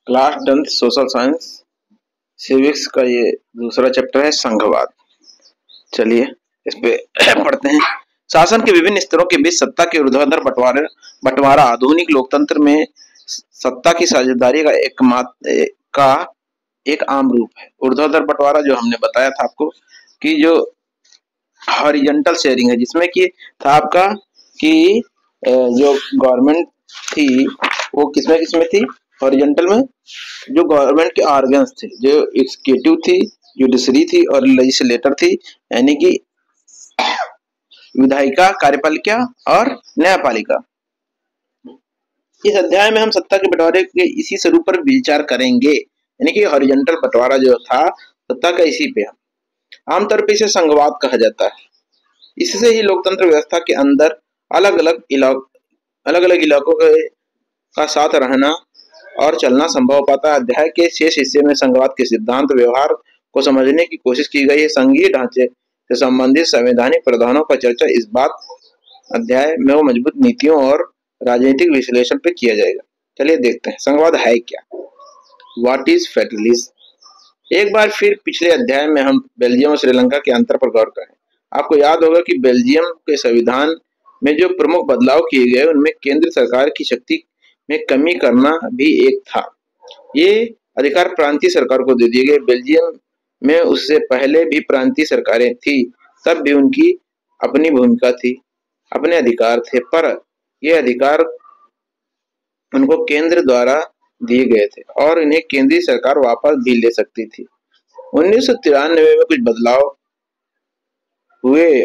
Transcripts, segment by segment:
Class 10th social science civics का ये दूसरा चैप्टर है संघवाद। चलिए इस पे पढ़ते हैं। शासन के विभिन्न स्तरों के बीच सत्ता के ऊर्ध्वाधर बंटवारा आधुनिक लोकतंत्र में सत्ता की साझेदारी का एक आम रूप है। ऊर्ध्वाधर बंटवारा जो हमने बताया था आपको कि जो हॉरिजॉन्टल शेयरिंग है, जिसमें कि था आपका कि जो गवर्नमेंट थी वो किसमें थी, हॉरिजॉन्टल में जो गवर्नमेंट के ऑर्गन्स थे, जो एग्जीक्यूटिव थी, जुडिशरी थी और लेजिस्लेटर थी, यानी कि विधायिका, कार्यपालिका और न्यायपालिका। इस अध्याय में हम सत्ता के बंटवारे के इसी स्वरूप पर विचार करेंगे, यानी कि हॉरिजॉन्टल बंटवारा जो था सत्ता का इसी पे। आमतौर पर इसे संघवाद कहा जाता है। इससे ही लोकतंत्र व्यवस्था के अंदर अलग अलग इलाकों का साथ रहना और चलना संभव हो पाता है। अध्याय के शेष हिस्से में संघवाद के सिद्धांत व्यवहार को समझने की कोशिश की गई है। संघीय ढांचे से संबंधित संवैधानिक प्रावधानों पर चर्चा इस बात अध्याय में वो मजबूत नीतियों और राजनीतिक विश्लेषण पे किया जाएगा। चलिए देखते हैं संघवाद है क्या। What is federalism. एक बार फिर पिछले अध्याय में हम बेल्जियम और श्रीलंका के अंतर पर गौर करें। आपको याद होगा कि बेल्जियम के संविधान में जो प्रमुख बदलाव किए गए उनमें केंद्र सरकार की शक्ति में कमी करना भी एक था। ये अधिकार प्रांतीय सरकार को दे दिए गए। बेल्जियम में उससे पहले भी प्रांतीय सरकारें थी, तब भी उनकी अपनी भूमिका थी, अपने अधिकार थे, पर ये अधिकार उनको केंद्र द्वारा दिए गए थे और इन्हें केंद्रीय सरकार वापस भी ले सकती थी। 1993 में कुछ बदलाव हुए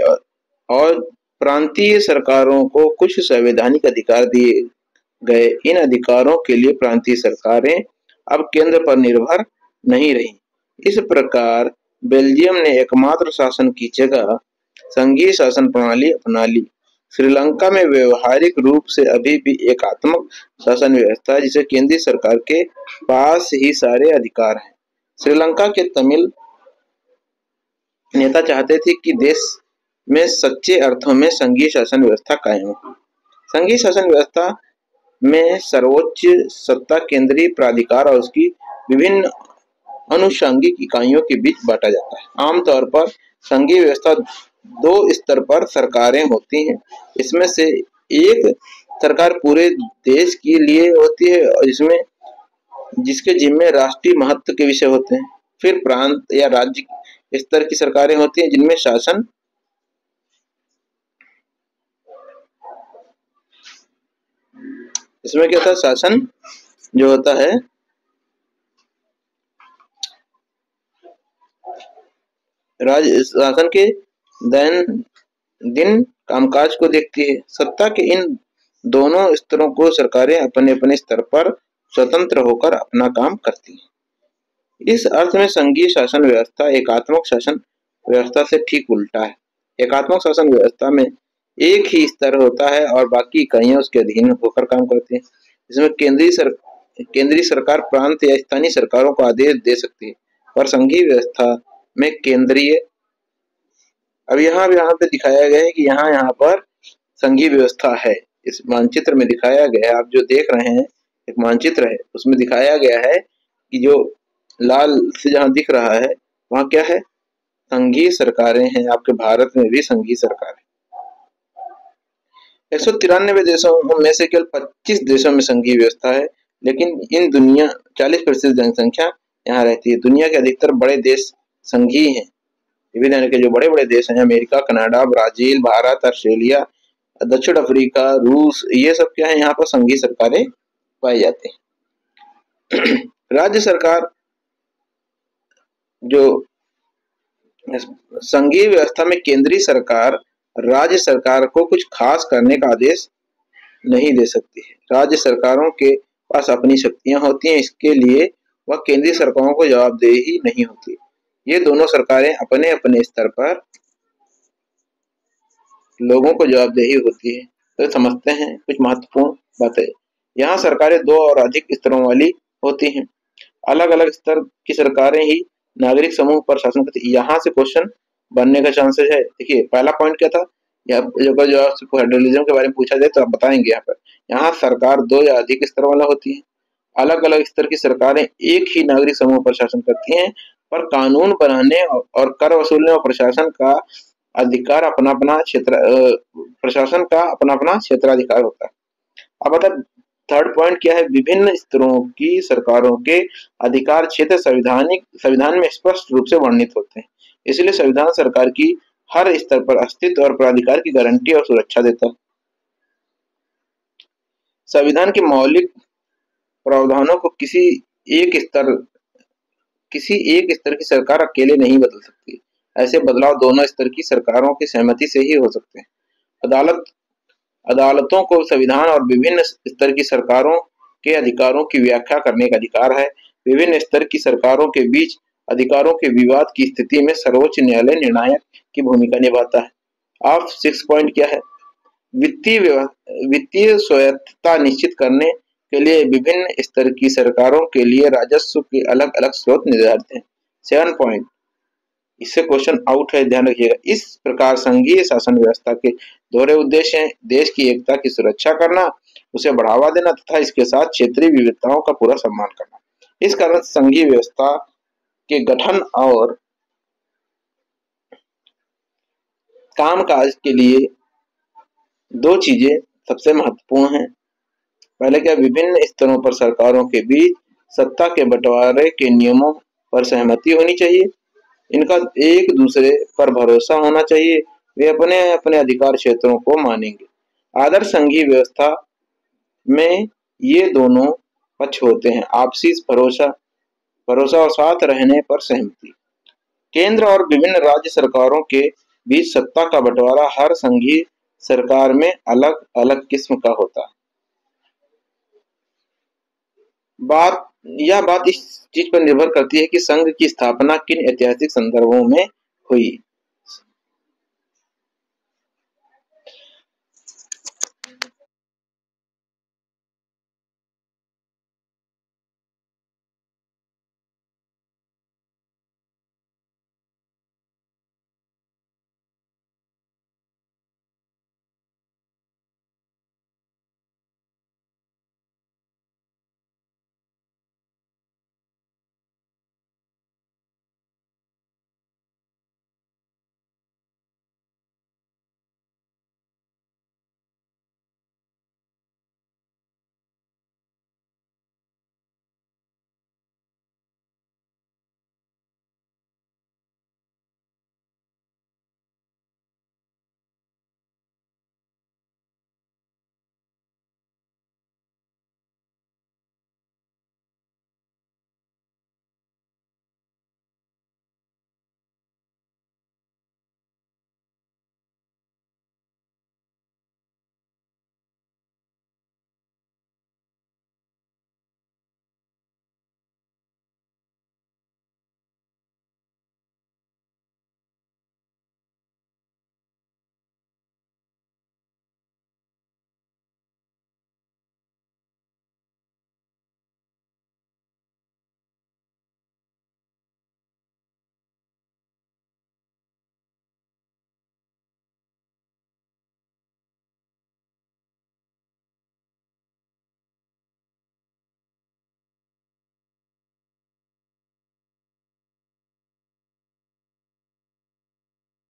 और प्रांतीय सरकारों को कुछ संवैधानिक अधिकार दिए गए। इन अधिकारों के लिए प्रांतीय सरकारें अब केंद्र पर निर्भर नहीं रही। इस प्रकार बेल्जियम ने एकमात्र शासन की जगह संघीय शासन प्रणाली अपना ली। श्रीलंका में व्यवहारिक रूप से अभी भी एकात्मक शासन व्यवस्था है, जिसे केंद्रीय सरकार के पास ही सारे अधिकार हैं। श्रीलंका के तमिल नेता चाहते थे कि देश में सच्चे अर्थों में संघीय शासन व्यवस्था कायम हो। संघीय शासन व्यवस्था में सर्वोच्च सत्ता केंद्रीय प्राधिकार और उसकी विभिन्न अनुषंगिक इकाइयों के बीच बांटा जाता है। आमतौर पर संघीय व्यवस्था दो स्तर पर सरकारें होती हैं। इसमें से एक सरकार पूरे देश के लिए होती है और जिसके जिम्मे राष्ट्रीय महत्व के विषय होते हैं। फिर प्रांत या राज्य स्तर की सरकारें होती हैं, जिनमें शासन इसमें क्या था, शासन जो होता है राज्य शासन के दैनंदिन कामकाज को देखती है। सत्ता के इन दोनों स्तरों को सरकारें अपने अपने स्तर पर स्वतंत्र होकर अपना काम करती हैं। इस अर्थ में संघीय शासन व्यवस्था एकात्मक शासन व्यवस्था से ठीक उल्टा है। एकात्मक शासन व्यवस्था में एक ही स्तर होता है और बाकी इकाइयां उसके अधीन होकर काम करती हैं। इसमें केंद्रीय सरकार प्रांत या स्थानीय सरकारों को आदेश दे सकती है, पर संघीय व्यवस्था में केंद्रीय अब यहाँ पे दिखाया गया है कि यहाँ पर संघीय व्यवस्था है। इस मानचित्र में दिखाया गया है, आप जो देख रहे हैं एक मानचित्र है, उसमें दिखाया गया है कि जो लाल से जहाँ दिख रहा है वहाँ क्या है, संघीय सरकारें हैं। आपके भारत में भी संघीय सरकार है। 193 देशों में से केवल 25 देशों में संघीय व्यवस्था है, लेकिन इन दुनिया 40% जनसंख्या यहाँ रहती है। दुनिया के अधिकतर बड़े देश संघीय हैं। विभिन्न के जो बड़े बड़े देश हैं, America, Canada, Brazil, Bharat, Australia, दक्षिण अफ्रीका, रूस, ये सब क्या है, यहाँ पर संघीय सरकारें पाई जाती हैं। राज्य सरकार जो संघीय व्यवस्था में केंद्रीय सरकार राज्य सरकार को कुछ खास करने का आदेश नहीं दे सकती है। राज्य सरकारों के पास अपनी शक्तियां होती हैं, इसके लिए वह केंद्रीय सरकारों को जवाबदेही नहीं होती। ये दोनों सरकारें अपने अपने स्तर पर लोगों को जवाबदेही होती है। तो समझते हैं कुछ महत्वपूर्ण बातें। यहाँ सरकारें दो और अधिक स्तरों वाली होती हैं। अलग अलग स्तर की सरकारें ही नागरिक समूह पर शासन करती है। यहाँ से क्वेश्चन बनने का चांसेस है। देखिए पहला पॉइंट क्या था, जो फेडरलिज्म के बारे में पूछा जाए तो आप बताएंगे। यहाँ पर सरकार दो या अधिक स्तर वाला होती है अलग अलग स्तर की सरकारें एक ही नागरिक समूह पर शासन करती हैं, पर कानून बनाने और कर वसूलने और प्रशासन का अधिकार अपना अपना क्षेत्र प्रशासन का अपना अपना क्षेत्राधिकार होता है। अब बता, थर्ड पॉइंट क्या है? विभिन्न स्तरों की सरकारों के अधिकार क्षेत्र संविधान में स्पष्ट रूप से वर्णित होते हैं। इसलिए संविधान सरकार की हर स्तर पर अस्तित्व और प्राधिकार की गारंटी और सुरक्षा देता है। संविधान के मौलिक प्रावधानों को किसी एक स्तर की सरकार अकेले नहीं बदल सकती। ऐसे बदलाव दोनों स्तर की सरकारों की सहमति से ही हो सकते हैं। अदालत अदालतों को संविधान और विभिन्न स्तर की सरकारों के अधिकारों की व्याख्या करने का अधिकार है। विभिन्न स्तर की सरकारों के बीच अधिकारों के विवाद की स्थिति में सर्वोच्च न्यायालय निर्णायक की भूमिका निभाता है। अब 6 पॉइंट क्या है? वित्तीय स्वायत्तता निश्चित करने के लिए विभिन्न स्तर की सरकारों के लिए राजस्व के अलग अलग स्रोत निर्धारित हैं। 7 पॉइंट, इससे क्वेश्चन आउट है, ध्यान रखिएगा। इस प्रकार संघीय शासन व्यवस्था के दोहरे उद्देश्य हैं: देश की एकता की सुरक्षा करना, उसे बढ़ावा देना तथा इसके साथ क्षेत्रीय विविधताओं का पूरा सम्मान करना। इस कारण संघीय व्यवस्था के गठन और कामकाज के लिए दो चीजें सबसे महत्वपूर्ण हैं। पहले क्या? विभिन्न स्तरों पर सरकारों के बीच सत्ता के बंटवारे के नियमों पर सहमति होनी चाहिए। इनका एक दूसरे पर भरोसा होना चाहिए। वे अपने अपने अधिकार क्षेत्रों को मानेंगे। आदर्श संघीय व्यवस्था में ये दोनों पक्ष होते हैं: आपसी भरोसा और साथ रहने पर सहमति। केंद्र और विभिन्न राज्य सरकारों के बीच सत्ता का बंटवारा हर संघीय सरकार में अलग अलग किस्म का होता है। यह बात इस चीज पर निर्भर करती है कि संघ की स्थापना किन ऐतिहासिक संदर्भों में हुई।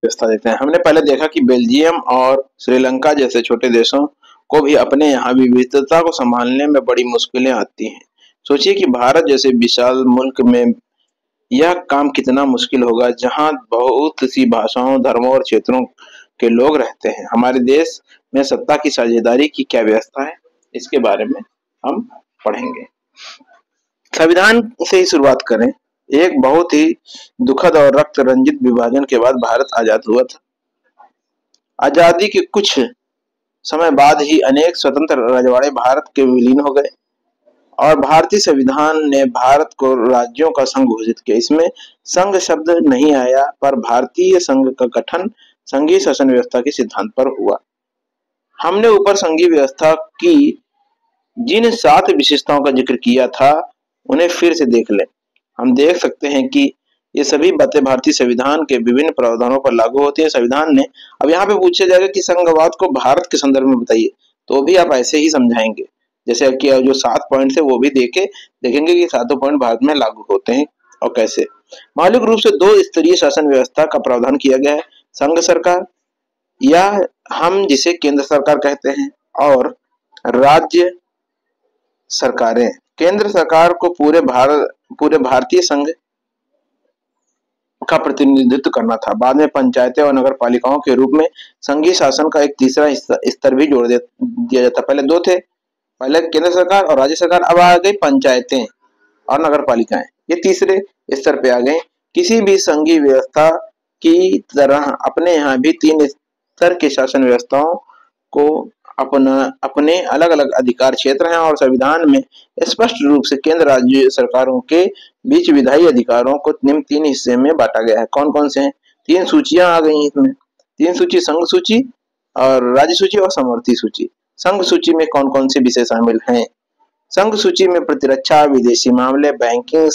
व्यवस्था देते हैं। हमने पहले देखा कि बेल्जियम और श्रीलंका जैसे छोटे देशों को भी अपने यहाँ विविधता को संभालने में बड़ी मुश्किलें आती हैं। सोचिए कि भारत जैसे विशाल मुल्क में यह काम कितना मुश्किल होगा, जहाँ बहुत सी भाषाओं, धर्मों और क्षेत्रों के लोग रहते हैं। हमारे देश में सत्ता की साझेदारी की क्या व्यवस्था है, इसके बारे में हम पढ़ेंगे। संविधान से ही शुरुआत करें। एक बहुत ही दुखद और रक्त रंजित विभाजन के बाद भारत आजाद हुआ था। आजादी के कुछ समय बाद ही अनेक स्वतंत्र रजवाड़े भारत के विलीन हो गए और भारतीय संविधान ने भारत को राज्यों का संघ घोषित किया। इसमें संघ शब्द नहीं आया, पर भारतीय संघ का गठन संघीय शासन व्यवस्था के सिद्धांत पर हुआ। हमने ऊपर संघीय व्यवस्था की जिन 7 विशेषताओं का जिक्र किया था, उन्हें फिर से देख लें। हम देख सकते हैं कि ये सभी बातें भारतीय संविधान के विभिन्न प्रावधानों पर लागू होती है। संविधान ने, अब यहाँ पे पूछा जाएगा कि संघवाद को भारत के संदर्भ में बताइए, तो भी आप ऐसे ही समझाएंगे। जैसे कि जो 7 पॉइंट है वो भी देखेंगे कि 7 पॉइंट भारत में लागू होते हैं और कैसे। मौलिक रूप से 2 स्तरीय शासन व्यवस्था का प्रावधान किया गया है, संघ सरकार या हम जिसे केंद्र सरकार कहते हैं और राज्य सरकारें। केंद्र सरकार को पूरे भारतीय संघ का प्रतिनिधित्व करना था। बाद में पंचायतें और नगर पालिकाओं के रूप में संघीय शासन का एक तीसरा स्तर भी जोड़ दिया जाता। पहले 2 थे, पहले केंद्र सरकार और राज्य सरकार, अब आ गई पंचायतें और नगर पालिकाएं, ये तीसरे स्तर पे आ गए। किसी भी संघीय व्यवस्था की तरह अपने यहाँ भी 3 स्तर के शासन व्यवस्थाओं को अपने अलग अलग अधिकार क्षेत्र हैं और संविधान में स्पष्ट रूप से केंद्र राज्य सरकारों के बीच विधायी अधिकारों को निम्न 3 हिस्से में बांटा गया है। कौन कौन से हैं? 3 सूचियां आ गई इसमें, 3 सूची, संघ सूची और राज्य सूची और समवर्ती सूची। संघ सूची में कौन कौन से विषय शामिल हैं? संघ सूची में प्रतिरक्षा, विदेशी मामले, बैंकिंग,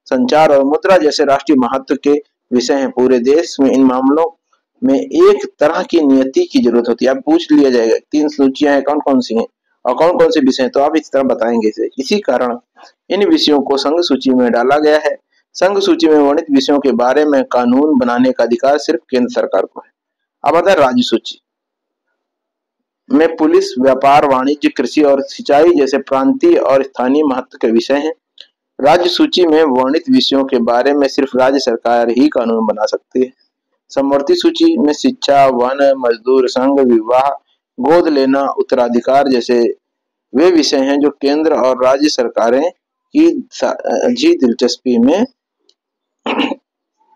संचार और मुद्रा जैसे राष्ट्रीय महत्व के विषय हैं। पूरे देश में इन मामलों में एक तरह की नियति की जरूरत होती है। अब पूछ लिया जाएगा 3 सूचियां हैं, कौन कौन सी हैं और कौन कौन से विषय हैं, तो आप इस तरह बताएंगे इसे। इसी कारण इन विषयों को संघ सूची में डाला गया है। संघ सूची में वर्णित विषयों के बारे में कानून बनाने का अधिकार सिर्फ केंद्र सरकार को है। अब आता है राज्य सूची में पुलिस, व्यापार, वाणिज्य, कृषि और सिंचाई जैसे प्रांतीय और स्थानीय महत्व के विषय हैं। राज्य सूची में वर्णित विषयों के बारे में सिर्फ राज्य सरकार ही कानून बना सकती है। समवर्ती सूची में शिक्षा, वन, मजदूर संघ, विवाह, गोद लेना, उत्तराधिकार जैसे वे विषय हैं जो केंद्र और राज्य सरकारें की दिलचस्पी में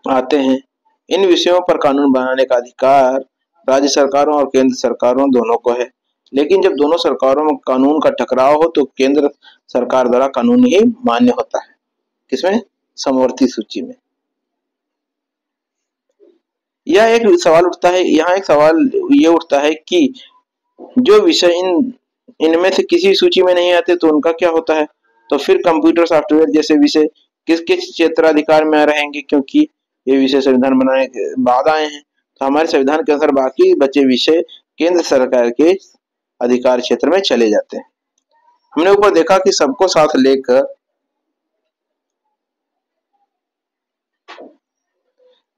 आते हैं। इन विषयों पर कानून बनाने का अधिकार राज्य सरकारों और केंद्र सरकारों दोनों को है, लेकिन जब दोनों सरकारों में कानून का टकराव हो तो केंद्र सरकार द्वारा कानून ही मान्य होता है। किसमें? समवर्ती सूची में। यह एक सवाल उठता है, यहाँ एक सवाल ये उठता है कि जो विषय इनमें से किसी सूची में नहीं आते तो उनका क्या होता है? तो फिर कंप्यूटर सॉफ्टवेयर जैसे विषय किस किस क्षेत्राधिकार में रहेंगे, क्योंकि ये विषय संविधान बनाने के बाद आए हैं। तो हमारे संविधान के अनुसार बाकी बचे विषय केंद्र सरकार के अधिकार क्षेत्र में चले जाते हैं। हमने ऊपर देखा कि सबको साथ लेकर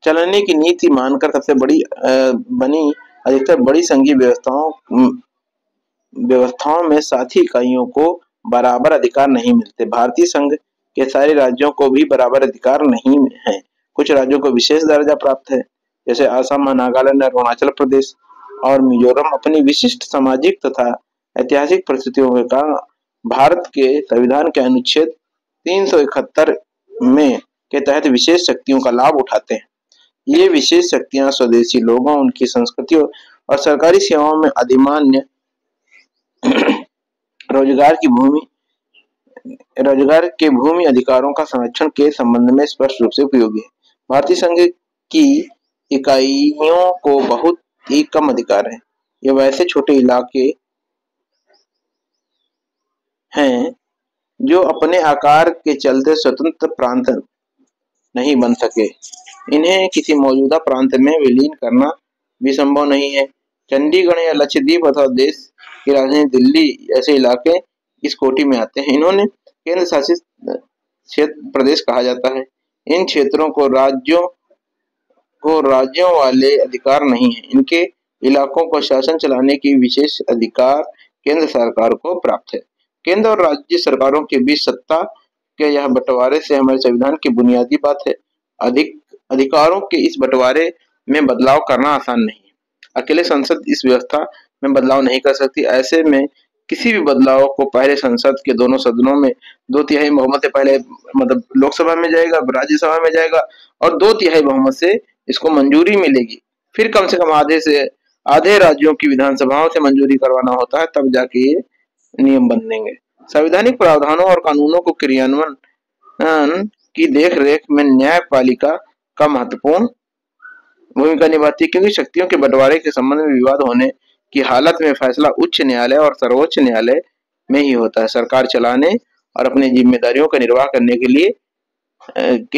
चलने की नीति मानकर सबसे बड़ी बनी अधिकतर बड़ी संघीय व्यवस्थाओं में साथी इकाइयों को बराबर अधिकार नहीं मिलते। भारतीय संघ के सारे राज्यों को भी बराबर अधिकार नहीं है। कुछ राज्यों को विशेष दर्जा प्राप्त है, जैसे असम, नागालैंड, अरुणाचल प्रदेश और मिजोरम अपनी विशिष्ट सामाजिक तथा ऐतिहासिक परिस्थितियों के कारण भारत के संविधान के अनुच्छेद 371 में के तहत विशेष शक्तियों का लाभ उठाते हैं। ये विशेष शक्तियां स्वदेशी लोगों, उनकी संस्कृतियों और सरकारी सेवाओं में अधिमान्य रोजगार के भूमि अधिकारों का संरक्षण के संबंध में स्पष्ट रूप से उपयोगी है। भारतीय संघ की इकाइयों को बहुत ही कम अधिकार है। ये वैसे छोटे इलाके हैं जो अपने आकार के चलते स्वतंत्र प्रांत नहीं बन सके। इन्हें किसी मौजूदा प्रांत में विलीन करना भी संभव नहीं है। चंडीगढ़ या लक्षद्वीप अथवा देश की राजधानी दिल्ली ऐसे इलाके इस कोटि में आते हैं। इन्होंने केंद्र शासित क्षेत्र प्रदेश कहा जाता है। इन क्षेत्रों को राज्यों वाले अधिकार नहीं है। इनके इलाकों को शासन चलाने की विशेष अधिकार केंद्र सरकार को प्राप्त है। केंद्र और राज्य सरकारों के बीच सत्ता के यह बंटवारे से हमारे संविधान की बुनियादी बात है। अधिकारों के इस बंटवारे में बदलाव करना आसान नहीं है। अकेले संसद इस व्यवस्था में बदलाव नहीं कर सकती। ऐसे में किसी भी बदलाव को पहले संसद के दोनों सदनों में 2/3 बहुमत से पहले मतलब लोकसभा में जाएगा, राज्यसभा में जाएगा और 2/3 बहुमत से इसको मंजूरी मिलेगी। फिर कम से कम आधे राज्यों की विधानसभाओं से मंजूरी करवाना होता है, तब जाके ये नियम बनेंगे। संवैधानिक प्रावधानों और कानूनों को क्रियान्वयन की देखरेख में न्यायपालिका का महत्वपूर्ण भूमिका निभाती है, क्योंकि शक्तियों के बंटवारे के संबंध में विवाद होने की हालत में फैसला उच्च न्यायालय और सर्वोच्च न्यायालय में ही होता है। सरकार चलाने और अपनी जिम्मेदारियों का निर्वाह करने के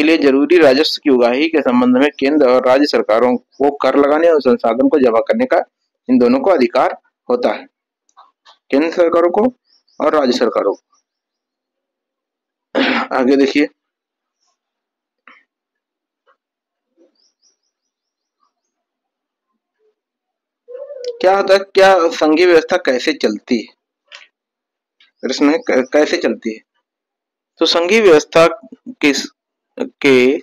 लिए जरूरी राजस्व की उगाही के संबंध में केंद्र और राज्य सरकारों को कर लगाने और संसाधन को जमा करने का इन दोनों को अधिकार होता है। केंद्र सरकारों को और राज्य सरकारों। आगे देखिए, क्या होता है, क्या संघीय व्यवस्था कैसे चलती है, प्रश्न है कैसे चलती है। तो संघीय व्यवस्था किस के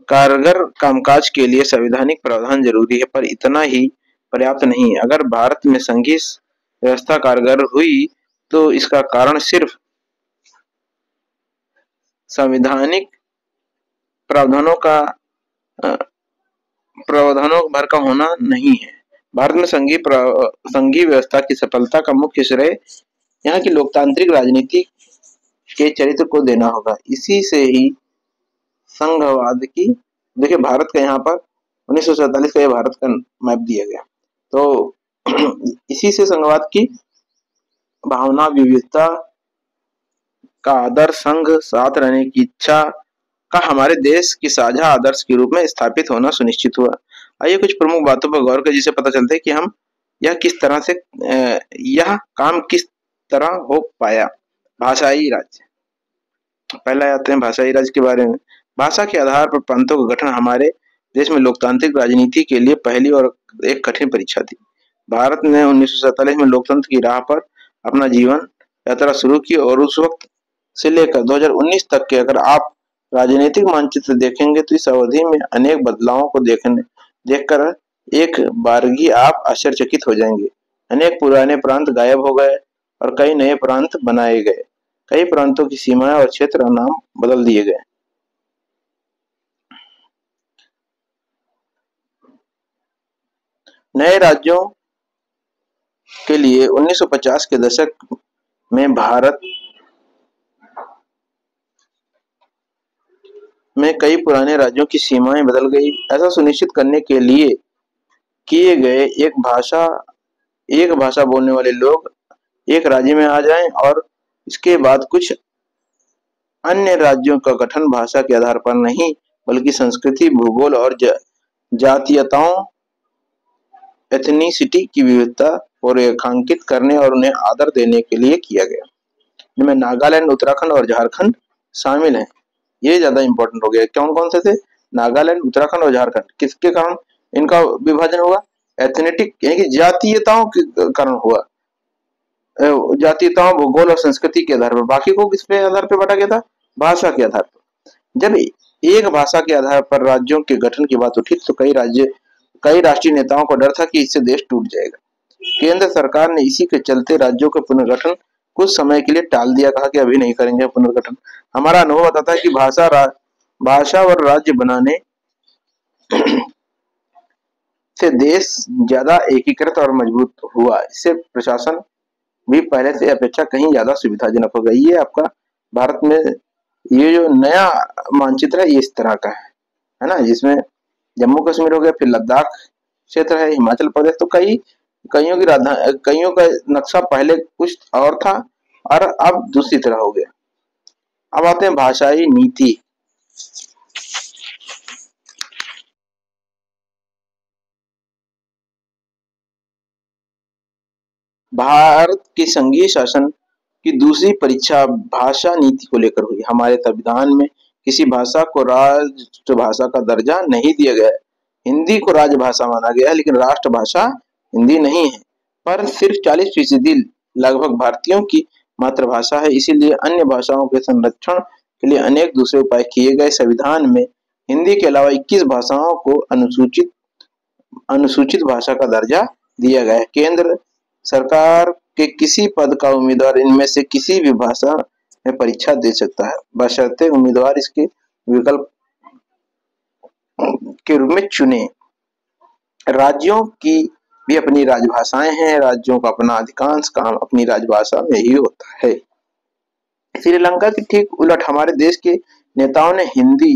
कारगर कामकाज के लिए संवैधानिक प्रावधान जरूरी है, पर इतना ही पर्याप्त नहीं है। अगर भारत में संघीय व्यवस्था कारगर हुई तो इसका कारण सिर्फ संवैधानिक प्रावधानों का प्रावधानों भर का होना नहीं है। भारत में संघीय व्यवस्था की सफलता का मुख्य श्रेय यहाँ की लोकतांत्रिक राजनीति के चरित्र को देना होगा। इसी से ही संघवाद की, देखिए भारत का यहाँ पर 1947 का भारत का मैप दिया गया, तो इसी से संघवाद की भावना, विविधता का आदर, संघ साथ रहने की इच्छा का हमारे देश की साझा आदर्श के रूप में स्थापित होना सुनिश्चित हुआ। आइए कुछ प्रमुख बातों पर गौर करें जिससे पता चलता है कि हम यह किस तरह से यह काम किस तरह हो पाया। भाषाई राज्य, पहले आते हैं भाषाई राज्य के बारे में। भाषा के आधार पर प्रांतों का गठन हमारे देश में लोकतांत्रिक राजनीति के लिए पहली और एक कठिन परीक्षा थी। भारत ने 1947 में लोकतंत्र की राह पर अपना जीवन यात्रा शुरू की और उस वक्त से लेकर 2019 तक के अगर आप राजनीतिक मानचित्र देखेंगे तो इस अवधि में अनेक बदलावों को देखकर एक बारगी आप आश्चर्यचकित हो जाएंगे। अनेक पुराने प्रांत गायब हो गए और कई नए प्रांत बनाए गए। कई प्रांतों की सीमाएं और क्षेत्र नाम बदल दिए गए। नए राज्यों के लिए 1950 के दशक में भारत में कई पुराने राज्यों की सीमाएं बदल गई। ऐसा सुनिश्चित करने के लिए किए गए एक भाषा बोलने वाले लोग एक राज्य में आ जाएं और इसके बाद कुछ अन्य राज्यों का गठन भाषा के आधार पर नहीं बल्कि संस्कृति, भूगोल और जातीयताओं, एथनिसिटी की विविधता को रेखांकित करने और उन्हें आदर देने के लिए किया गया। इनमें नागालैंड, उत्तराखंड और झारखंड शामिल हैं। ये ज्यादा इंपॉर्टेंट हो गया। कौन कौन से थे? नागालैंड, उत्तराखंड और झारखंड। किसके कारण इनका विभाजन हुआ? एथनेटिक यानी कि जातीयताओं के कारण हुआ। जातीयताओं, भूगोल और संस्कृति के आधार पर। बाकी को किस पे आधार पर बांटा गया था? भाषा के आधार पर। जब एक भाषा के आधार पर राज्यों के गठन की बात उठी तो कई राष्ट्रीय नेताओं को डर था कि इससे देश टूट जाएगा। केंद्र सरकार ने इसी के चलते राज्यों का पुनर्गठन कुछ समय के लिए टाल दिया, कहा कि अभी नहीं करेंगे पुनर्गठन। हमारा अनुभव बताता है कि भाषा और राज्य बनाने से देश ज्यादा एकीकृत और मजबूत हुआ। इससे प्रशासन भी पहले से अपेक्षा कहीं ज्यादा सुविधाजनक हो गई। ये आपका भारत में ये जो नया मानचित्र है ये इस तरह का है ना, जिसमें जम्मू कश्मीर हो गया, फिर लद्दाख क्षेत्र है, हिमाचल प्रदेश। तो कईयों का नक्शा पहले कुछ और था और अब दूसरी तरह हो गया। अब आते हैं भाषाई नीति। भारत के संघीय शासन की दूसरी परीक्षा भाषा नीति को लेकर हुई। हमारे संविधान में किसी भाषा को राष्ट्रभाषा का दर्जा नहीं दिया गया है। हिंदी को राजभाषा माना गया है लेकिन राष्ट्रभाषा हिंदी नहीं है, पर सिर्फ 40% लगभग भारतीयों की मातृभाषा है। इसीलिए अन्य भाषाओं के संरक्षण के लिए अनेक दूसरे उपाय किए गए। संविधान में हिंदी के अलावा 21 भाषाओं को अनुसूचित भाषा का दर्जा दिया गया है। केंद्र सरकार के किसी पद का उम्मीदवार इनमें से किसी भी भाषा में परीक्षा दे सकता है, बशर्ते उम्मीदवार इसके विकल्प के रूप में चुने। राज्यों की भी अपनी राजभाषाएं हैं। राज्यों का अपना अधिकांश काम अपनी राजभाषा में ही होता है। श्रीलंका के ठीक उलट हमारे देश के नेताओं ने हिंदी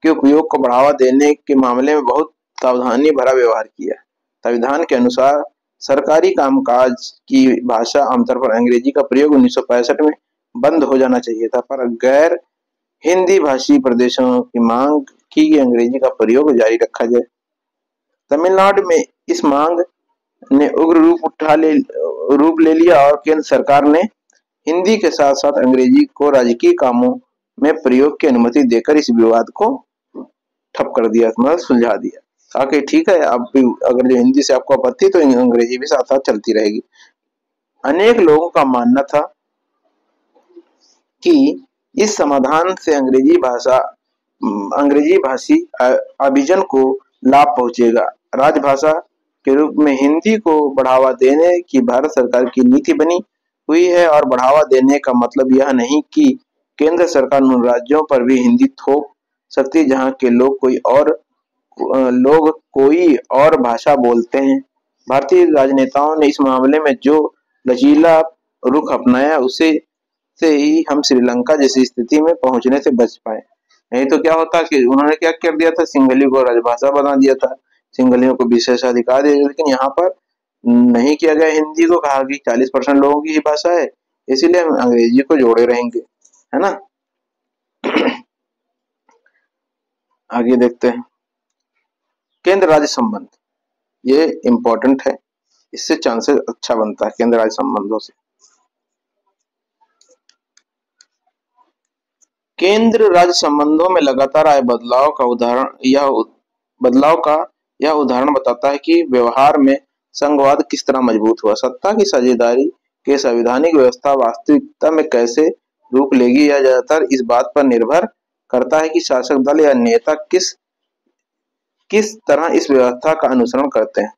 के उपयोग को बढ़ावा देने के मामले में बहुत सावधानी भरा व्यवहार किया। संविधान के अनुसार सरकारी कामकाज की भाषा आमतौर पर अंग्रेजी का प्रयोग 1965 में बंद हो जाना चाहिए था, पर गैर हिंदी भाषी प्रदेशों की मांग की अंग्रेजी का प्रयोग जारी रखा जाए। तमिलनाडु में इस मांग ने उग्र रूप ले लिया और केंद्र सरकार ने हिंदी के साथ साथ अंग्रेजी को राजकीय कामों में प्रयोग की अनुमति देकर इस विवाद को ठप कर दिया, मतलब सुलझा दिया। कहा कि ठीक है, आप भी अगर जो हिंदी से आपको आपत्ति तो अंग्रेजी भी साथ साथ चलती रहेगी। अनेक लोगों का मानना था कि इस समाधान से अंग्रेजी भाषी अभिजन को लाभ पहुंचेगा। राजभाषा के रूप में हिंदी को बढ़ावा देने की भारत सरकार की नीति बनी हुई है, और बढ़ावा देने का मतलब यह नहीं कि केंद्र सरकार उन राज्यों पर भी हिंदी थोप सकती जहां के लोग कोई और भाषा बोलते हैं। भारतीय राजनेताओं ने इस मामले में जो लचीला रुख अपनाया, उसे से ही हम श्रीलंका जैसी स्थिति में पहुंचने से बच पाए। नहीं तो क्या होता कि उन्होंने क्या कर दिया था, सिंहली को राजभाषा बना दिया था, सिंहलियों को विशेषाधिकार दे दिया। लेकिन यहाँ पर नहीं किया गया, हिंदी को कहा कि 40% लोगों की ही भाषा है, इसीलिए हम अंग्रेजी को जोड़े रहेंगे, है ना। आगे देखते हैं, केंद्र राज्य संबंध, ये इंपॉर्टेंट है, इससे चांसेस अच्छा बनता है केंद्र राज्य संबंधों से। केंद्र राज्य संबंधों में लगातार आए बदलाव का यह उदाहरण बताता है कि व्यवहार में संघवाद किस तरह मजबूत हुआ। सत्ता की साझेदारी के संवैधानिक व्यवस्था वास्तविकता में कैसे रूप लेगी, यह ज्यादातर इस बात पर निर्भर करता है कि शासक दल या नेता किस तरह इस व्यवस्था का अनुसरण करते हैं।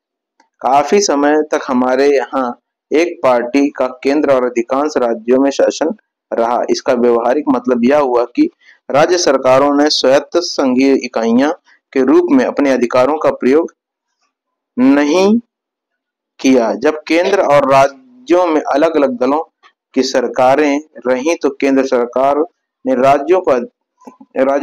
काफी समय तक हमारे यहाँ एक पार्टी का केंद्र और अधिकांश राज्यों में शासन रहा। इसका व्यवहारिक मतलब यह हुआ कि राज्य सरकारों ने स्वायत्त संघीय इकाइयां के रूप में अपने अधिकारों का प्रयोग नहीं किया। जब केंद्र और राज्यों में अलग अलग दलों की सरकारें रहीं तो केंद्र सरकार ने राज्यों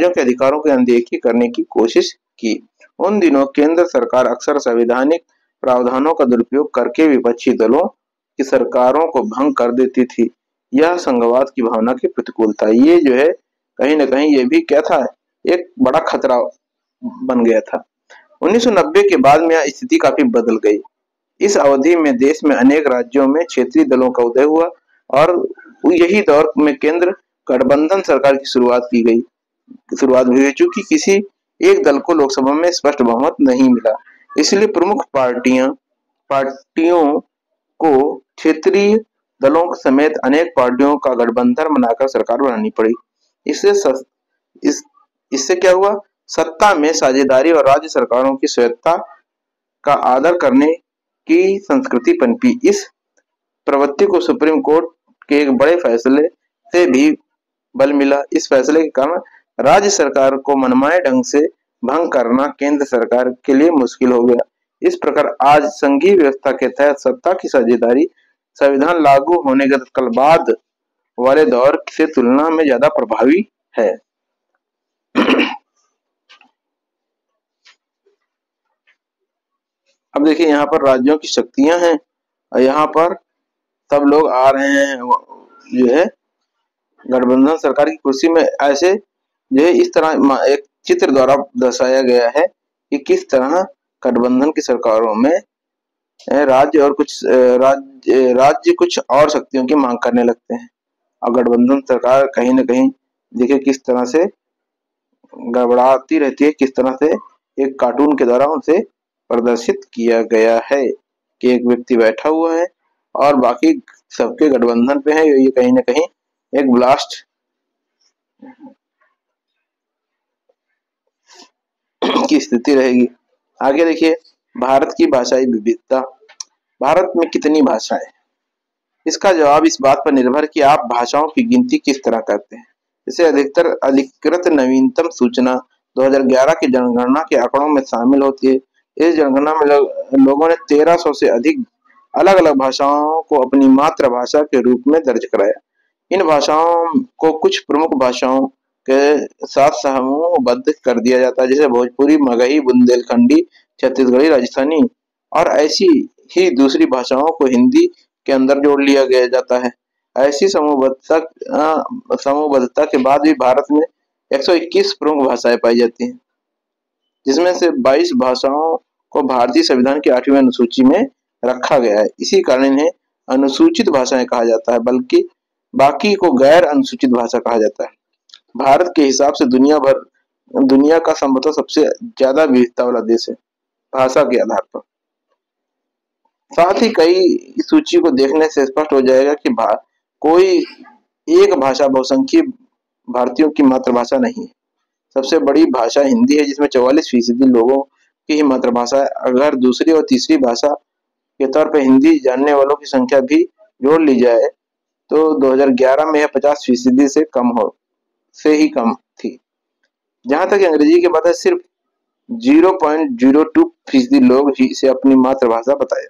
के अधिकारों की अनदेखी करने की कोशिश की। उन दिनों केंद्र सरकार अक्सर संवैधानिक प्रावधानों का दुरुपयोग करके विपक्षी दलों की सरकारों को भंग कर देती थी। यह संघवाद की भावना की प्रतिकूल था। ये जो है कहीं न कहीं ये भी क्या था, एक बड़ा खतरा बन गया था। 1990 के बाद में यह स्थिति काफी बदल गई। इस अवधि में देश में अनेक राज्यों में क्षेत्रीय दलों का उदय हुआ और यही दौर में केंद्र गठबंधन सरकार की शुरुआत हुई, चूंकि किसी एक दल को लोकसभा में स्पष्ट बहुमत नहीं मिला, इसलिए प्रमुख पार्टियों को क्षेत्रीय दलों समेत अनेक पार्टियों का गठबंधन बनाकर सरकार बनानी पड़ी। इससे क्या हुआ, सत्ता में साझेदारी और राज्य सरकारों की स्वायत्तता का आदर करने की संस्कृति पनपी। इस प्रवृत्ति को सुप्रीम कोर्ट के एक बड़े फैसले से भी बल मिला। इस फैसले के कारण राज्य सरकार को मनमाने ढंग से भंग करना केंद्र सरकार के लिए मुश्किल हो गया। इस प्रकार आज संघीय व्यवस्था के तहत सत्ता की साझेदारी संविधान लागू होने के तत्काल बाद वाले दौर से तुलना में ज्यादा प्रभावी है। अब देखिए यहाँ पर राज्यों की शक्तियां हैं और यहाँ पर सब लोग आ रहे हैं, जो है गठबंधन सरकार की कुर्सी में। ऐसे जो है इस तरह एक चित्र द्वारा दर्शाया गया है कि किस तरह गठबंधन की सरकारों में राज्य कुछ और शक्तियों की मांग करने लगते हैं और गठबंधन सरकार कहीं न कहीं देखिए किस तरह से गड़बड़ाती रहती है, किस तरह से एक कार्टून के द्वारा उनसे प्रदर्शित किया गया है कि एक व्यक्ति बैठा हुआ है और बाकी सबके गठबंधन पे है। ये कहीं न कहीं एक ब्लास्ट की स्थिति रहेगी। आगे देखिए, भारत की भाषाई विविधता। भारत में कितनी भाषाएं? इसका जवाब इस बात पर निर्भर कि आप भाषाओं की गिनती किस तरह करते हैं। जैसे अधिकृत नवीनतम सूचना 2011 की जनगणना के आंकड़ों में शामिल होती है। इस जनगणना में लोगों ने 1300 से अधिक अलग अलग भाषाओं को अपनी मातृभाषा के रूप में दर्ज कराया। इन भाषाओं को कुछ प्रमुख भाषाओं के साथ समूहबद्ध कर दिया जाता है, जैसे भोजपुरी, मगही, बुंदेलखंडी, छत्तीसगढ़ी, राजस्थानी, और ऐसी ही दूसरी भाषाओं को हिंदी के अंदर जोड़ लिया गया जाता है। ऐसी समूहबद्धता के बाद भी भारत में 121 प्रमुख भाषाएं पाई जाती हैं, जिसमें से 22 भाषाओं को भारतीय संविधान की 8वीं अनुसूची में रखा गया है। इसी कारण इन्हें अनुसूचित भाषाएं कहा जाता है। बल्कि बाकी को गैर अनुसूचित भाषा कहा जाता है। भारत के हिसाब से दुनिया का संभवतः सबसे ज्यादा विविधता वाला देश है भाषा के आधार पर। साथ ही कई इस सूची को देखने से स्पष्ट हो जाएगा कि कोई एक भाषा बहुसंख्यक भारतीयों की मातृभाषा नहीं है। सबसे बड़ी भाषा हिंदी है, जिसमें 44% लोगों की ही मातृभाषा है। अगर दूसरी और तीसरी भाषा के तौर पर हिंदी जानने वालों की संख्या भी जोड़ ली जाए तो 2011 में यह 50% से ही कम थी। जहां तक अंग्रेजी की बात है, सिर्फ 0.02% लोग ही इसे अपनी मातृभाषा बताया।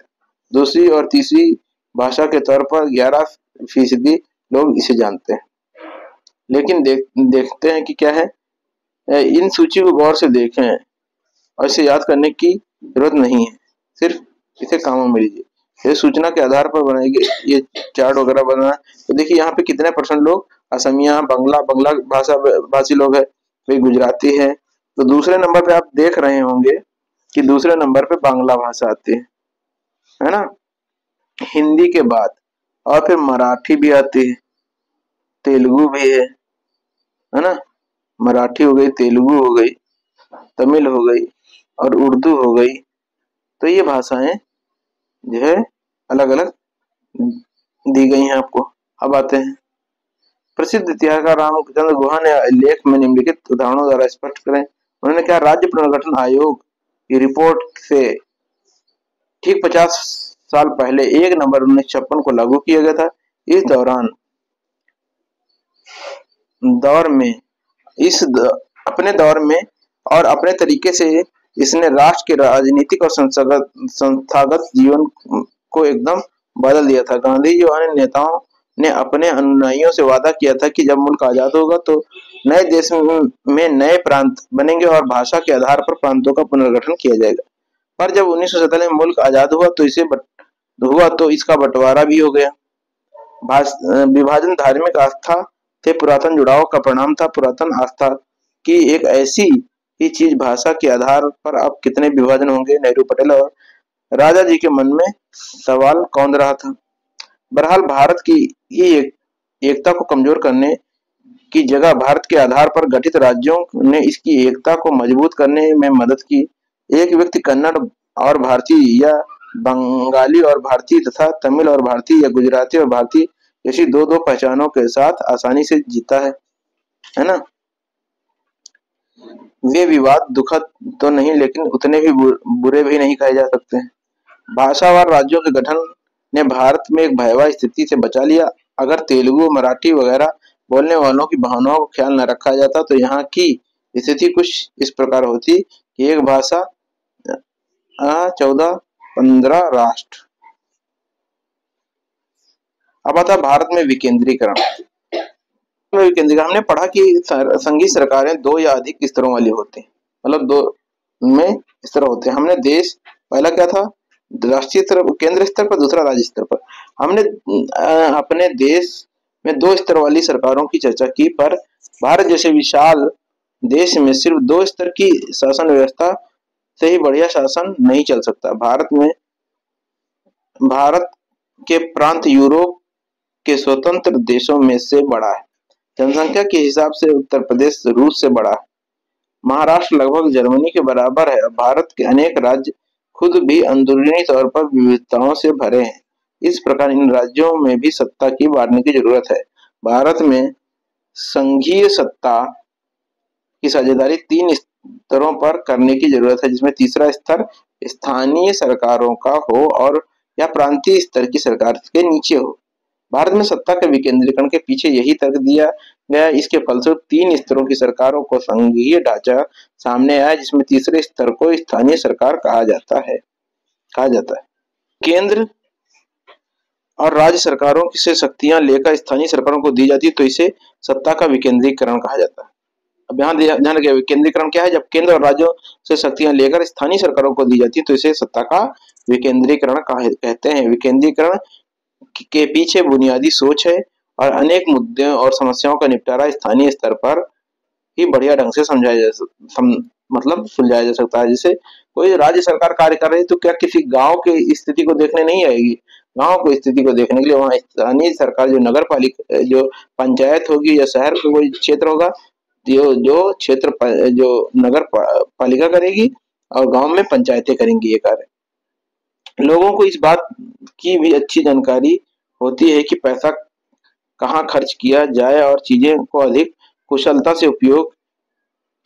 दूसरी और तीसरी भाषा के तौर पर 11% लोग इसे जानते हैं। लेकिन देखते हैं कि क्या है। इन सूची को गौर से देखें और इसे याद करने की जरूरत नहीं है, सिर्फ इसे काम में लीजिए। ये सूचना के आधार पर बनाई गई ये चार्ट वगैरह बना है। तो देखिए यहाँ पे कितने % लोग असमिया बांग्ला भाषा भाषी लोग है, कोई गुजराती है। तो दूसरे नंबर पे आप देख रहे होंगे कि दूसरे नंबर पे बांग्ला भाषा आती है ना, हिंदी के बाद। और फिर मराठी भी आती है, तेलुगु भी है ना। मराठी हो गई, तेलुगु हो गई, तमिल हो गई और उर्दू हो गई। तो ये भाषाएं जो है अलग अलग दी गई हैं आपको। अब आते हैं प्रसिद्ध इतिहासकार रामचंद्र गुहा ने लेख में निम्नलिखित उदाहरणों द्वारा स्पष्ट करें। उन्होंने कहा, राज्य पुनर्गठन आयोग की रिपोर्ट से ठीक 50 साल पहले 1 नवंबर 1956 को लागू किया गया था। इस अपने दौर में और अपने तरीके से इसने राष्ट्र के राजनीतिक और संस्थागत जीवन को एकदम बदल दिया था। गांधी जी और अन्य नेताओं ने अपने अनुयायियों से वादा किया था कि जब मुल्क आजाद होगा तो नए देश में नए प्रांत बनेंगे और भाषा के आधार पर प्रांतों का पुनर्गठन किया जाएगा। पर जब 1947 में मुल्क आजाद हुआ तो इसका बंटवारा भी हो गया। विभाजन धार्मिक आस्था से पुरातन जुड़ाव का परिणाम था। पुरातन आस्था की एक ऐसी ही चीज भाषा के आधार पर अब कितने विभाजन होंगे। नेहरू, पटेल और राजा जी के मन में सवाल कौंध रहा था। बहरहाल भारत की एकता को कमजोर करने की जगह भारत के आधार पर गठित राज्यों ने इसकी एकता को मजबूत करने में मदद की। एक व्यक्ति कन्नड़ और भारतीय या बंगाली और भारतीय तथा तमिल और भारतीय या गुजराती और भारतीय जैसी दो पहचानों के साथ आसानी से जीता है ना। वे विवाद दुखद तो नहीं, लेकिन उतने भी बुरे भी नहीं कहे जा सकते। भाषावार राज्यों के गठन ने भारत में एक भयावह स्थिति से बचा लिया। अगर तेलुगु, मराठी वगैरह बोलने वालों की भावनाओं को ख्याल न रखा जाता तो यहाँ की स्थिति कुछ इस प्रकार होती कि एक भाषा 14-15 राष्ट्र। अब आता भारत में विकेंद्रीकरण। हमने पढ़ा कि संघीय सरकारें 2 या अधिक स्तरों वाली होती हैं, मतलब 2 में स्तर होते हैं। हमने देश पहला क्या था, राष्ट्रीय स्तर, केंद्र स्तर पर, दूसरा राज्य स्तर पर। हमने अपने देश में 2 स्तर वाली सरकारों की चर्चा की, पर भारत जैसे विशाल देश में सिर्फ 2 स्तर की शासन व्यवस्था से ही बढ़िया शासन नहीं चल सकता। भारत के प्रांत यूरोप के स्वतंत्र देशों में से बड़ा है। जनसंख्या के हिसाब से उत्तर प्रदेश रूस से बड़ा है। महाराष्ट्र लगभग जर्मनी के बराबर है। भारत के अनेक राज्य खुद भी अंदरूनी तौर पर विविधताओं से भरे हैं। इस प्रकार इन राज्यों में भी सत्ता की बांटने की जरूरत है। भारत में संघीय सत्ता की साझेदारी 3 स्तरों पर करने की जरूरत है, जिसमें तीसरा स्तर स्थानीय सरकारों का हो और या प्रांतीय स्तर की सरकार के नीचे हो। भारत में सत्ता के विकेंद्रीकरण के पीछे यही तर्क दिया गया। इसके फलस्वरूप 3 स्तरों की सरकारों को संघीय ढांचा सामने आया, जिसमें तीसरे स्तर को स्थानीय सरकार कहा जाता है। केंद्र और राज्य सरकारों से शक्तियां लेकर स्थानीय सरकारों को दी जाती तो इसे सत्ता का विकेंद्रीकरण कहा जाता है। अब यहाँ ध्यान रखिए, विकेंद्रीकरण क्या है। जब केंद्र और राज्यों से शक्तियां लेकर स्थानीय सरकारों को दी जाती तो इसे सत्ता का विकेंद्रीकरण कहते हैं। विकेंद्रीकरण के पीछे बुनियादी सोच है और अनेक मुद्दों और समस्याओं का निपटारा स्थानीय स्तर पर ही बढ़िया ढंग से सुलझाया जा सकता है। जैसे कोई राज्य सरकार कार्य कर रही है तो क्या किसी गांव की स्थिति को देखने नहीं आएगी, गांव को स्थिति को देखने के लिए वहाँ स्थानीय सरकार जो नगर पालिका जो पंचायत होगी या शहर का कोई क्षेत्र होगा, जो जो क्षेत्र जो नगर पालिका करेगी और गांव में पंचायतें करेंगी ये कार्य। लोगों को इस बात की भी अच्छी जानकारी होती है कि पैसा कहाँ खर्च किया जाए और चीजें को अधिक कुशलता से उपयोग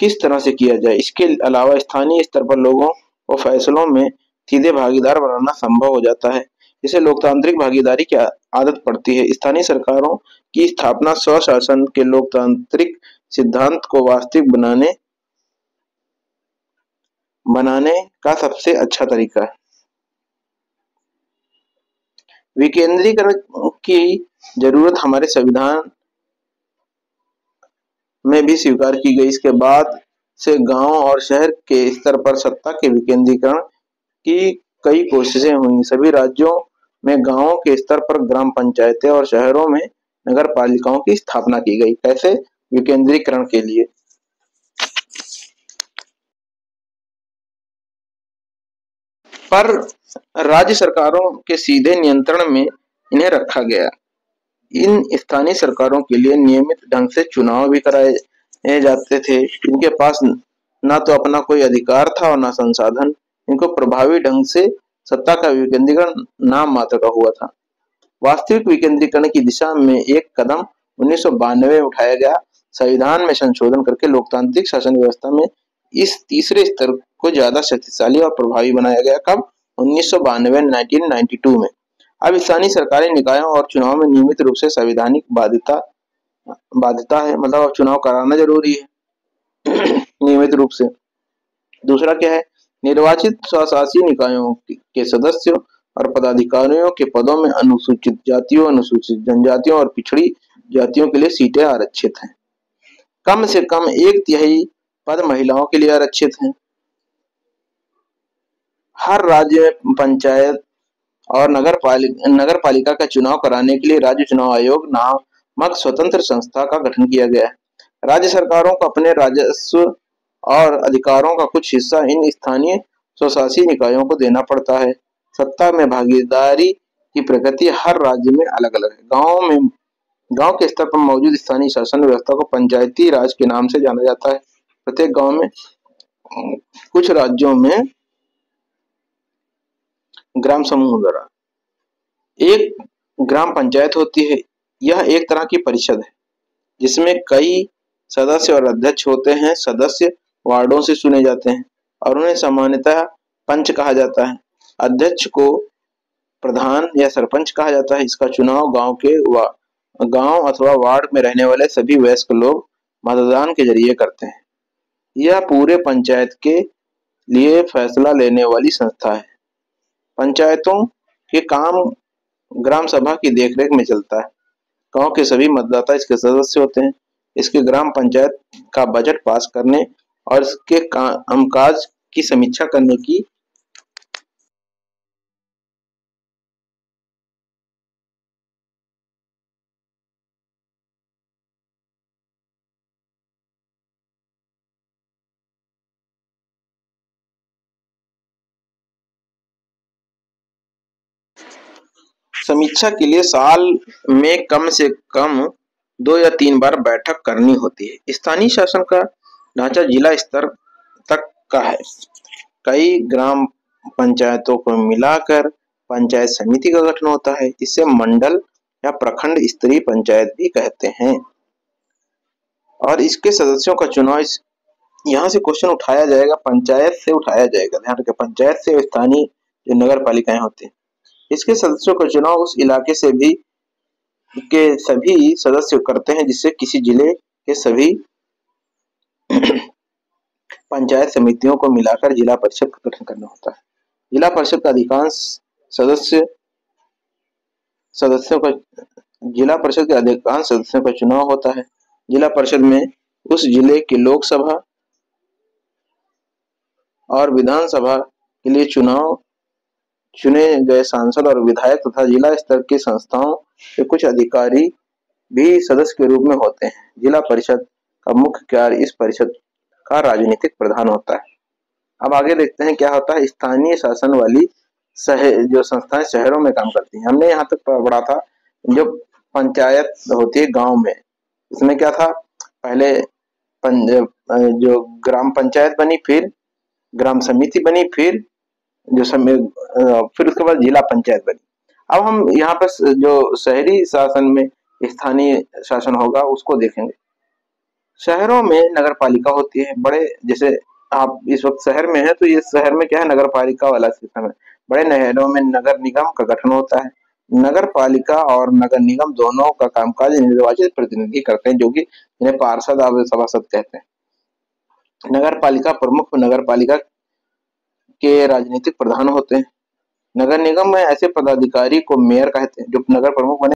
किस तरह से किया जाए। इसके अलावा स्थानीय स्तर पर लोगों को फैसलों में सीधे भागीदार बनाना संभव हो जाता है, जिससे लोकतांत्रिक भागीदारी की आदत पड़ती है। स्थानीय सरकारों की स्थापना स्वशासन के लोकतांत्रिक सिद्धांत को वास्तविक बनाने का सबसे अच्छा तरीका है। विकेंद्रीकरण की जरूरत हमारे संविधान में भी स्वीकार की गई। इसके बाद से गांव और शहर के स्तर पर सत्ता के विकेंद्रीकरण की कई कोशिशें हुई। सभी राज्यों में गांवों के स्तर पर ग्राम पंचायतें और शहरों में नगर पालिकाओं की स्थापना की गई। कैसे? विकेंद्रीकरण के लिए। पर राज्य सरकारों के सीधे नियंत्रण में इन्हें रखा गया। इन स्थानीय सरकारों के लिए नियमित ढंग से चुनाव भी कराए जाते थे। इनके पास ना तो अपना कोई अधिकार था और ना संसाधन। इनको प्रभावी ढंग से सत्ता का विकेंद्रीकरण नाम मात्र का हुआ था। वास्तविक विकेंद्रीकरण की दिशा में एक कदम 1992 में उठाया गया। संविधान में संशोधन करके लोकतांत्रिक शासन व्यवस्था में इस तीसरे स्तर को ज्यादा शक्तिशाली और प्रभावी बनाया गया। कब? 1992 में। अब स्थानीय सरकारी निकायों और चुनाव में नियमित रूप से संवैधानिक बाध्यता है, मतलब अब चुनाव कराना जरूरी है नियमित रूप से। दूसरा क्या है? निर्वाचित स्वशासी निकायों के सदस्यों और पदाधिकारियों के पदों में अनुसूचित जातियों, अनुसूचित जनजातियों और पिछड़ी जातियों के लिए सीटें आरक्षित हैं। कम से कम 1/3 पद महिलाओं के लिए आरक्षित हैं। हर राज्य में पंचायत और नगर पालिका का चुनाव कराने के लिए राज्य चुनाव आयोग नामक स्वतंत्र संस्था का गठन किया गया है। राज्य सरकारों को अपने राजस्व और अधिकारों का कुछ हिस्सा इन स्थानीय स्वशासी निकायों को देना पड़ता है। सत्ता में भागीदारी की प्रकृति हर राज्य में अलग अलग है। गांव के स्तर पर मौजूद स्थानीय शासन व्यवस्था को पंचायती राज के नाम से जाना जाता है। प्रत्येक गांव में कुछ राज्यों में ग्राम समूह द्वारा एक ग्राम पंचायत होती है। यह एक तरह की परिषद है जिसमें कई सदस्य और अध्यक्ष होते हैं। सदस्य वार्डों से चुने जाते हैं और उन्हें सामान्यतः पंच कहा जाता है। अध्यक्ष को प्रधान या सरपंच कहा जाता है। इसका चुनाव गांव अथवा वार्ड में रहने वाले सभी वयस्क लोग मतदान के जरिए करते हैं। यह पूरे पंचायत के लिए फैसला लेने वाली संस्था है। पंचायतों के काम ग्राम सभा की देखरेख में चलता है। गांव के सभी मतदाता इसके सदस्य होते हैं। इसके ग्राम पंचायत का बजट पास करने और इसके कामकाज की समीक्षा करने की समीक्षा के लिए साल में कम से कम 2 या 3 बार बैठक करनी होती है। स्थानीय शासन का ढांचा जिला स्तर तक का है। कई ग्राम पंचायतों को मिलाकर पंचायत समिति का गठन होता है। इसे मंडल या प्रखंड स्तरीय पंचायत भी कहते हैं। और इसके सदस्यों का चुनाव यहाँ से क्वेश्चन उठाया जाएगा, पंचायत से उठाया जाएगा। ध्यान रखें, पंचायत से स्थानीय जो नगर पालिकाएं होती हैं, इसके सदस्यों का चुनाव उस इलाके से भी के सभी सदस्य करते हैं, जिससे किसी जिले के सभी पंचायत समितियों को मिलाकर जिला परिषद का गठन करना होता है। जिला परिषद का जिला परिषद के अधिकांश सदस्यों का चुनाव होता है। जिला परिषद में उस जिले की लोकसभा और विधानसभा के लिए चुने गए सांसद और विधायक तथा जिला स्तर की संस्थाओं के कुछ अधिकारी भी सदस्य के रूप में होते हैं। जिला परिषद का मुख्य कार्य इस परिषद का राजनीतिक प्रधान होता है। अब आगे देखते हैं क्या होता है स्थानीय शासन वाली जो संस्थाएं शहरों में काम करती हैं। हमने यहाँ तक पढ़ा था जो पंचायत होती है गांव में, इसमें क्या था, पहले जो ग्राम पंचायत बनी, फिर ग्राम समिति बनी, फिर फिर उसके बाद जिला पंचायत बनी। अब हम यहाँ पर जो शहरी शासन में स्थानीय शासन होगा उसको देखेंगे। शहरों में नगर पालिका होती है, बड़े, जैसे आप इस वक्त शहर में है तो ये शहर में क्या है, नगर पालिका वाला सिस्टम है। बड़े नहरों में नगर निगम का गठन होता है। नगर पालिका और नगर निगम दोनों का कामकाज निर्वाचित प्रतिनिधि करते हैं, जो कि इन्हें पार्षद और सभासद कहते हैं। नगर पालिका प्रमुख नगर पालिका के राजनीतिक प्रधान होते हैं। नगर निगम में ऐसे पदाधिकारी को मेयर कहते हैं। जो नगर प्रमुख बने